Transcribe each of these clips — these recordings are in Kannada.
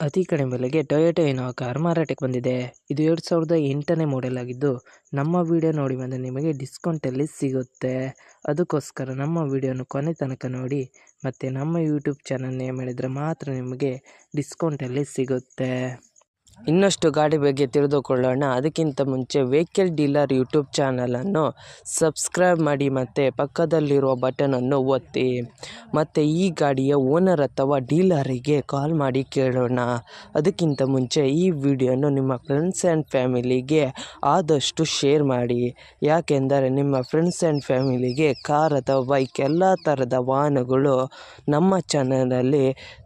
ಅತಿ ಕಡಿಮೆ ಬೆಲೆಗೆ ಟೊಯೋಟಾ ಇನೋವಾ ಕಾರ್ ಮಾರಾಟಕ್ಕೆ ಬಂದಿದೆ. ಇದು 2008ನೇ ಮಾಡೆಲ್ ಆಗಿದ್ದು, ನಮ್ಮ ವಿಡಿಯೋ ನೋಡಿ ಬಂದರೆ ನಿಮಗೆ ಡಿಸ್ಕೌಂಟಲ್ಲಿ ಸಿಗುತ್ತೆ. ಅದಕ್ಕೋಸ್ಕರ ನಮ್ಮ ವಿಡಿಯೋನ ಕೊನೆ ತನಕ ನೋಡಿ ಮತ್ತು ನಮ್ಮ ಯೂಟ್ಯೂಬ್ ಚಾನಲ್ ನೇಮ್ ಹೇಳಿದರೆ ಮಾತ್ರ ನಿಮಗೆ ಡಿಸ್ಕೌಂಟಲ್ಲಿ ಸಿಗುತ್ತೆ. ಇನ್ನಷ್ಟು ಗಾಡಿ ಬಗ್ಗೆ ತಿಳಿದುಕೊಳ್ಳೋಣ. ಅದಕ್ಕಿಂತ ಮುಂಚೆ ವೆಹಿಕಲ್ ಡೀಲರ್ ಯೂಟ್ಯೂಬ್ ಚಾನಲನ್ನು ಸಬ್ಸ್ಕ್ರೈಬ್ ಮಾಡಿ ಮತ್ತು ಪಕ್ಕದಲ್ಲಿರುವ ಬಟನನ್ನು ಒತ್ತಿ. ಮತ್ತು ಈ ಗಾಡಿಯ ಓನರ್ ಅಥವಾ ಡೀಲರಿಗೆ ಕಾಲ್ ಮಾಡಿ ಕೇಳೋಣ. ಅದಕ್ಕಿಂತ ಮುಂಚೆ ಈ ವಿಡಿಯೋನು ನಿಮ್ಮ ಫ್ರೆಂಡ್ಸ್ ಆ್ಯಂಡ್ ಫ್ಯಾಮಿಲಿಗೆ ಆದಷ್ಟು ಶೇರ್ ಮಾಡಿ. ಯಾಕೆಂದರೆ ನಿಮ್ಮ ಫ್ರೆಂಡ್ಸ್ ಆ್ಯಂಡ್ ಫ್ಯಾಮಿಲಿಗೆ ಕಾರ್ ಅಥವಾ ಬೈಕ್ ಎಲ್ಲ ಥರದ ವಾಹನಗಳು ನಮ್ಮ ಚಾನಲಲ್ಲಿ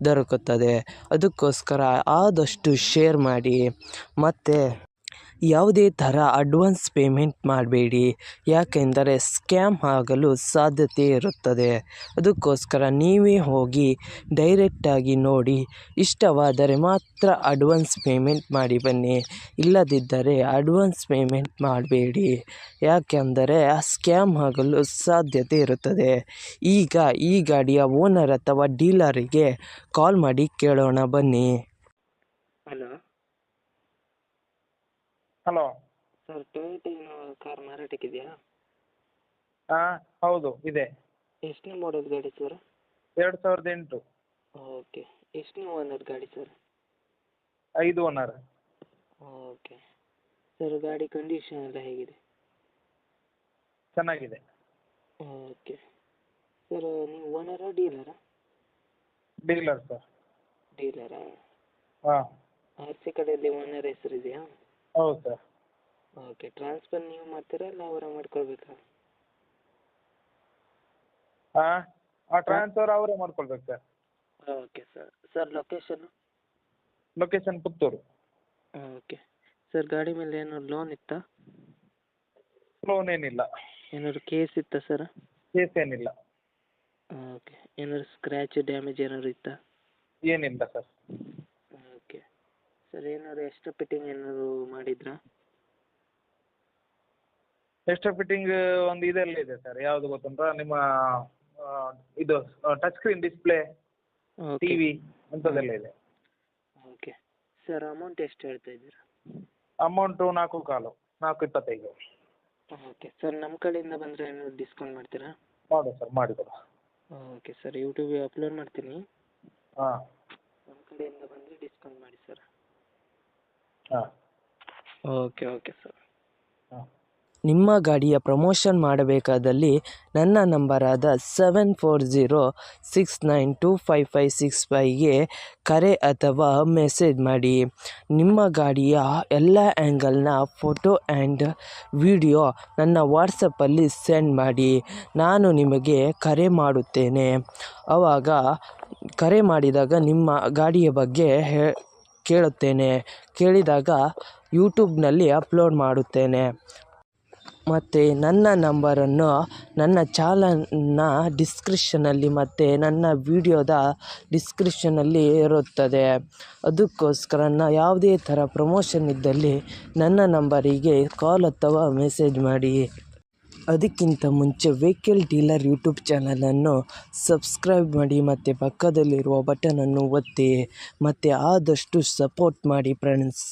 ದೊರಕುತ್ತದೆ. ಅದಕ್ಕೋಸ್ಕರ ಆದಷ್ಟು ಶೇರ್ ಮಾಡಿ. ಮತ್ತು ಯಾವುದೇ ಥರ ಅಡ್ವಾನ್ಸ್ ಪೇಮೆಂಟ್ ಮಾಡಬೇಡಿ, ಯಾಕೆಂದರೆ ಸ್ಕ್ಯಾಮ್ ಆಗಲು ಸಾಧ್ಯತೆ ಇರುತ್ತದೆ. ಅದಕ್ಕೋಸ್ಕರ ನೀವೇ ಹೋಗಿ ಡೈರೆಕ್ಟಾಗಿ ನೋಡಿ, ಇಷ್ಟವಾದರೆ ಮಾತ್ರ ಅಡ್ವಾನ್ಸ್ ಪೇಮೆಂಟ್ ಮಾಡಿ ಬನ್ನಿ. ಇಲ್ಲದಿದ್ದರೆ ಅಡ್ವಾನ್ಸ್ ಪೇಮೆಂಟ್ ಮಾಡಬೇಡಿ, ಯಾಕೆಂದರೆ ಸ್ಕ್ಯಾಮ್ ಆಗಲು ಸಾಧ್ಯತೆ ಇರುತ್ತದೆ. ಈಗ ಈ ಗಾಡಿಯ ಓನರ್ ಅಥವಾ ಡೀಲರಿಗೆ ಕಾಲ್ ಮಾಡಿ ಕೇಳೋಣ ಬನ್ನಿ. Hello sir, Toyota Innova car ಮಾರಾಟಕ್ಕಿದೆಯಾ? ಹಾಂ ಹೌದು ಇದೆ. ಎಷ್ಟನೇ ಮಾಡೆಲ್ ಗಾಡಿ ಸರ್? 2008. ಓಕೆ. ಎಷ್ಟನೇ ಓನರ್ ಗಾಡಿ ಸರ್? 5 ಓನರ್. ಓಕೆ ಸರ್, ಗಾಡಿ ಕಂಡೀಷನ್ ಎಲ್ಲ ಹೇಗಿದೆ? ಚೆನ್ನಾಗಿದೆ. ಓಕೆ ಸರ್, ನೀವು ಓನರಾ ಡೀಲರಾ? Dealer sir. ಡೀಲರಾ? ಹಾಂ ಆರ್ ಸಿ ಕಡೆಯಲ್ಲಿ ಓನರ್ ಹೆಸರು ಇದೆಯಾ? ಹೌದು ಸರ್. ಓಕೆ. ಟ್ರಾನ್ಸ್ಫರ್ ನೀವು ಮಾಡ್ತೀರಾ ಇಲ್ಲ ಅವರ ಮಾಡ್ಕೊಳ್ಬೇಕಾ? ಹಾಂ ಆ ಟ್ರಾನ್ಸ್ಫರ್ ಅವರೇ ಮಾಡ್ಕೊಳ್ಬೇಕು sir. Okay sir. Sir, location? Location Puttur. Okay sir, ಗಾಡಿ ಮೇಲೆ ಏನಾದ್ರು ಲೋನ್ ಇತ್ತಾ? ಲೋನ್ ಏನಿಲ್ಲ. ಏನಾದ್ರು ಕೇಸ್ ಇತ್ತಾ ಸರ್? ಕೇಸ್ ಏನಿಲ್ಲ. ಓಕೆ. ಏನಾದ್ರು ಸ್ಕ್ರ್ಯಾಚ್ ಡ್ಯಾಮೇಜ್ ಏನಾದ್ರು ಇತ್ತಾ? ಏನಿಲ್ಲ ಸರ್. ಓಕೆ ಸರ್, ಏನಾದ್ರು ಎಕ್ಸ್ಟ್ರಾ ಫಿಟ್ಟಿಂಗ್ ಏನಾದ್ರು ಮಾಡಿದ್ರಾ? ಎಕ್ಸ್ಟ್ರಾ ಫಿಟ್ಟಿಂಗ್ ಒಂದು ಇದೆಲ್ಲ ಇದೆ ಸರ್. ಯಾವುದು ಗೊತ್ತುಂಟ, ನಿಮ್ಮ ಇದು touch screen display, okay. TV ಅಂಥದ್ದೆಲ್ಲ ಇದೆ. ಓಕೆ ಸರ್, ಅಮೌಂಟ್ ಎಷ್ಟು ಹೇಳ್ತಾ ಇದ್ದೀರಾ? ಅಮೌಂಟು 4.25. ಓಕೆ ಸರ್, ನಮ್ಮ ಕಡೆಯಿಂದ ಬಂದರೆ ಏನಾದ್ರು ಡಿಸ್ಕೌಂಟ್ ಮಾಡ್ತೀರಾ? ಮಾಡು ಸರ್, ಮಾಡಿಕೊಡು. ಓಕೆ ಸರ್, ಯೂಟ್ಯೂಬಿಗೆ ಅಪ್ಲೋಡ್ ಮಾಡ್ತೀನಿ. ಹಾಂ ನಮ್ಮ ಕಡೆಯಿಂದ ಬಂದರೆ ಡಿಸ್ಕೌಂಟ್ ಮಾಡಿ ಸರ್. ಹಾಂ ಓಕೆ ಓಕೆ ಸರ್. ಹಾಂ ನಿಮ್ಮ ಗಾಡಿಯ ಪ್ರಮೋಷನ್ ಮಾಡಬೇಕಾದಲ್ಲಿ ನನ್ನ ನಂಬರಾದ 7406925565ಗೆ ಕರೆ ಅಥವಾ ಮೆಸೇಜ್ ಮಾಡಿ. ನಿಮ್ಮ ಗಾಡಿಯ ಎಲ್ಲ ಆ್ಯಂಗಲ್ನ ಫೋಟೋ ಆ್ಯಂಡ್ ವಿಡಿಯೋ ನನ್ನ ವಾಟ್ಸಪ್ಪಲ್ಲಿ ಸೆಂಡ್ ಮಾಡಿ. ನಾನು ನಿಮಗೆ ಕರೆ ಮಾಡುತ್ತೇನೆ. ಆವಾಗ ಕರೆ ಮಾಡಿದಾಗ ನಿಮ್ಮ ಗಾಡಿಯ ಬಗ್ಗೆ ಕೇಳುತ್ತೇನೆ. ಕೇಳಿದಾಗ ಯೂಟ್ಯೂಬ್ನಲ್ಲಿ ಅಪ್ಲೋಡ್ ಮಾಡುತ್ತೇನೆ. ಮತ್ತು ನನ್ನ ನಂಬರನ್ನು ನನ್ನ ಚಾನಲ್ನ ಡಿಸ್ಕ್ರಿಪ್ಷನಲ್ಲಿ ಮತ್ತು ನನ್ನ ವಿಡಿಯೋದ ಡಿಸ್ಕ್ರಿಪ್ಷನಲ್ಲಿ ಇರುತ್ತದೆ. ಅದಕ್ಕೋಸ್ಕರ ಯಾವುದೇ ಥರ ಪ್ರಮೋಷನ್ ಇದ್ದಲ್ಲಿ ನನ್ನ ನಂಬರಿಗೆ ಕಾಲ್ ಅಥವಾ ಮೆಸೇಜ್ ಮಾಡಿ. ಅದಕ್ಕಿಂತ ಮುಂಚೆ ವೆಹಿಕಲ್ ಡೀಲರ್ ಯೂಟ್ಯೂಬ್ ಚಾನಲನ್ನು ಸಬ್ಸ್ಕ್ರೈಬ್ ಮಾಡಿ ಮತ್ತು ಪಕ್ಕದಲ್ಲಿರುವ ಬಟನನ್ನು ಒತ್ತಿ ಮತ್ತು ಆದಷ್ಟು ಸಪೋರ್ಟ್ ಮಾಡಿ ಫ್ರೆಂಡ್ಸ್.